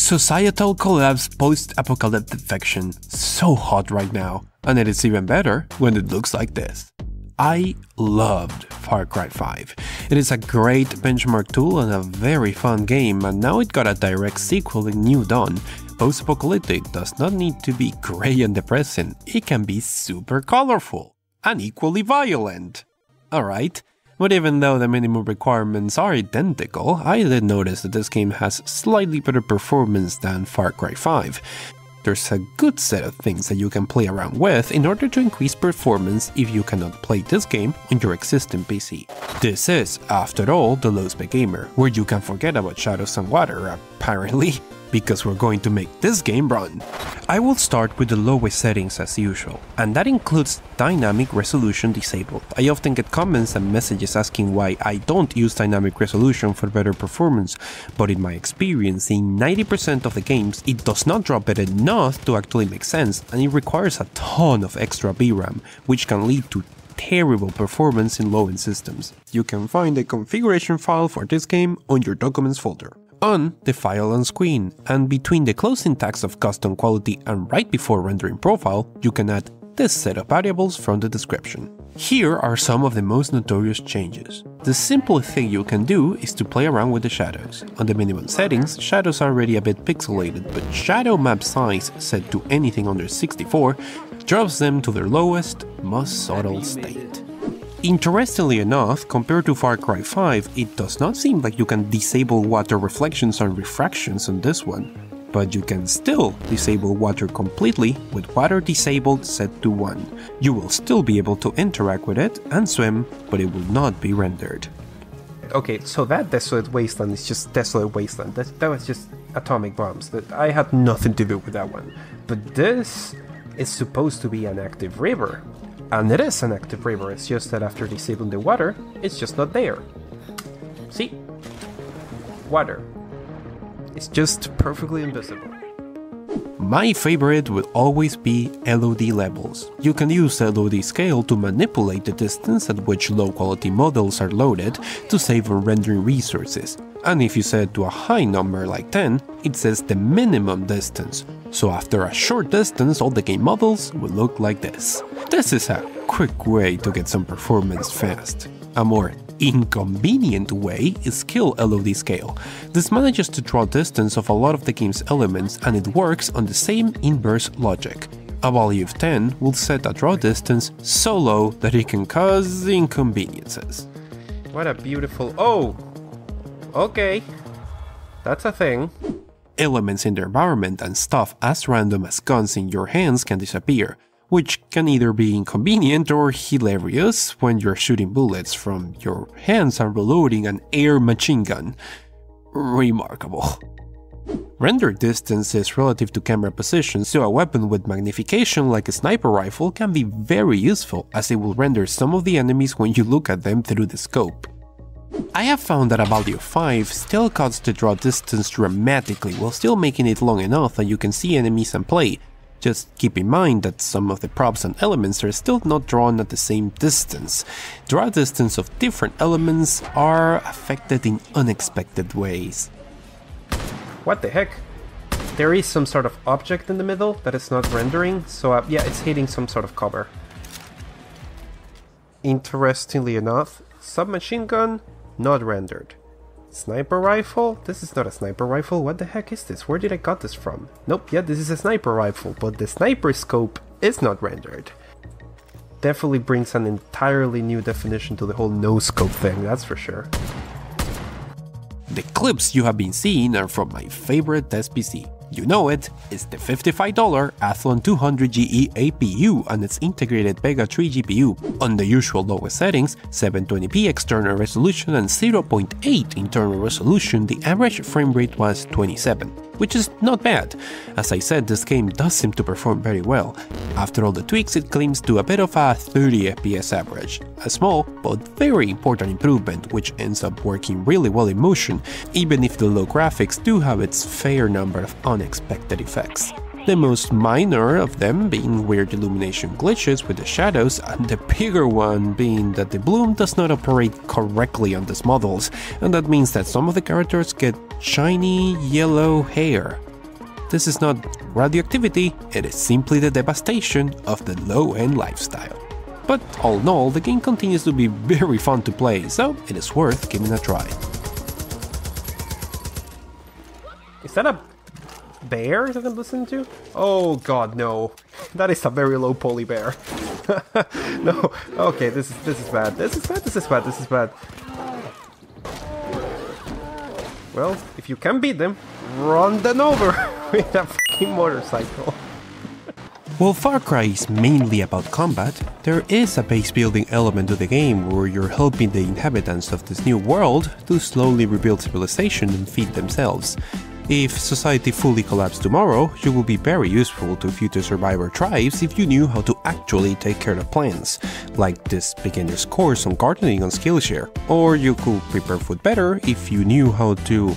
Societal collapse post-apocalyptic fiction. So hot right now, and it is even better when it looks like this. I loved Far Cry 5. It is a great benchmark tool and a very fun game, and now it got a direct sequel in New Dawn. Post-apocalyptic does not need to be grey and depressing, it can be super colorful and equally violent. Alright, but even though the minimum requirements are identical, I did notice that this game has slightly better performance than Far Cry 5. There's a good set of things that you can play around with in order to increase performance if you cannot play this game on your existing PC. This is, after all, the LowSpecGamer, where you can forget about shadows and water, apparently, because we're going to make this game run. I will start with the lowest settings as usual, and that includes dynamic resolution disabled. I often get comments and messages asking why I don't use dynamic resolution for better performance, but in my experience, in 90% of the games, it does not drop it enough to actually make sense, and it requires a ton of extra VRAM, which can lead to terrible performance in low-end systems. You can find a configuration file for this game on your documents folder. On the file on screen, and between the closing tags of custom quality and right before rendering profile, you can add this set of variables from the description. Here are some of the most notorious changes. The simplest thing you can do is to play around with the shadows. On the minimum settings, shadows are already a bit pixelated, but shadow map size set to anything under 64 drops them to their lowest, most subtle state. Interestingly enough, compared to Far Cry 5, it does not seem like you can disable water reflections and refractions on this one, but you can still disable water completely with water disabled set to 1. You will still be able to interact with it and swim, but it will not be rendered. Okay, so that Desolate Wasteland is just Desolate Wasteland. That was just atomic bombs. I had nothing to do with that one. But this is supposed to be an active river. And it is an active river, it's just that after disabling the water, it's just not there. See? Water. It's just perfectly invisible. My favorite will always be LOD levels. You can use the LOD scale to manipulate the distance at which low-quality models are loaded to save on rendering resources. And if you set to a high number like 10, it says the minimum distance. So after a short distance, all the game models will look like this. This is a quick way to get some performance fast. A more inconvenient way is Kill LOD scale. This manages to draw distance of a lot of the game's elements, and it works on the same inverse logic. A value of 10 will set a draw distance so low that it can cause inconveniences. What a beautiful... oh! Okay, that's a thing. Elements in the environment and stuff as random as guns in your hands can disappear, which can either be inconvenient or hilarious when you're shooting bullets from your hands and reloading an air machine gun. Remarkable. Render distance is relative to camera position, so a weapon with magnification like a sniper rifle can be very useful, as it will render some of the enemies when you look at them through the scope. I have found that a value of 5 still cuts the draw distance dramatically while still making it long enough that you can see enemies and play. Just keep in mind that some of the props and elements are still not drawn at the same distance. Draw distance of different elements are affected in unexpected ways. What the heck? There is some sort of object in the middle that is not rendering, so yeah, it's hitting some sort of cover. Interestingly enough, submachine gun, not rendered. Sniper rifle? This is not a sniper rifle, what the heck is this? Where did I got this from? Nope, yeah, this is a sniper rifle, but the sniper scope is not rendered. Definitely brings an entirely new definition to the whole no-scope thing, that's for sure. The clips you have been seeing are from my favorite test PC. You know it, it's the $55 Athlon 200GE APU and its integrated Vega 3 GPU. On the usual lowest settings, 720p external resolution and 0.8 internal resolution, the average frame rate was 27, which is not bad. As I said, this game does seem to perform very well. After all the tweaks, it claims to a bit of a 30 FPS average, a small but very important improvement which ends up working really well in motion, even if the low graphics do have its fair number of unexpected effects. The most minor of them being weird illumination glitches with the shadows, and the bigger one being that the bloom does not operate correctly on these models, and that means that some of the characters get shiny yellow hair. This is not radioactivity, it is simply the devastation of the low-end lifestyle. But all in all, the game continues to be very fun to play, so it is worth giving a try. Is that a bear that I'm listening to? Oh god, no. That is a very low poly bear. No, okay, this is bad. This is bad. Well, if you can beat them, run them over with a fucking motorcycle. While Far Cry is mainly about combat, there is a base building element to the game where you're helping the inhabitants of this new world to slowly rebuild civilization and feed themselves. If society fully collapsed tomorrow, you will be very useful to future survivor tribes if you knew how to actually take care of plants, like this beginner's course on gardening on Skillshare. Or you could prepare food better if you knew how to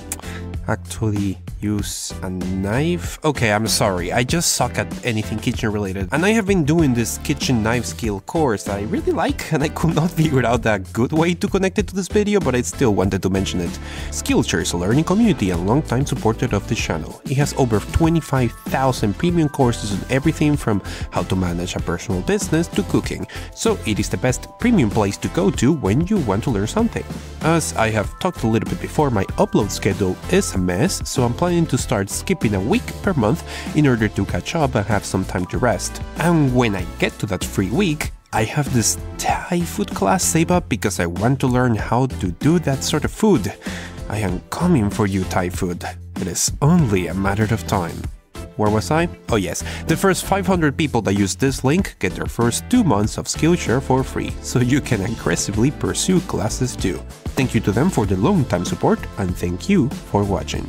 actually use a knife. Okay, I'm sorry, I just suck at anything kitchen related, and I have been doing this kitchen knife skill course that I really like, and I could not figure out a good way to connect it to this video, but I still wanted to mention it. Skillshare is a learning community and long-time supporter of this channel. It has over 25,000 premium courses on everything from how to manage a personal business to cooking, so it is the best premium place to go to when you want to learn something. As I have talked a little bit before, my upload schedule is a mess, so I'm planning to start skipping a week per month in order to catch up and have some time to rest. And when I get to that free week, I have this Thai food class saved up because I want to learn how to do that sort of food. I am coming for you, Thai food. It is only a matter of time. Where was I? Oh yes, the first 500 people that use this link get their first 2 months of Skillshare for free, so you can aggressively pursue classes too. Thank you to them for the long time support, and thank you for watching.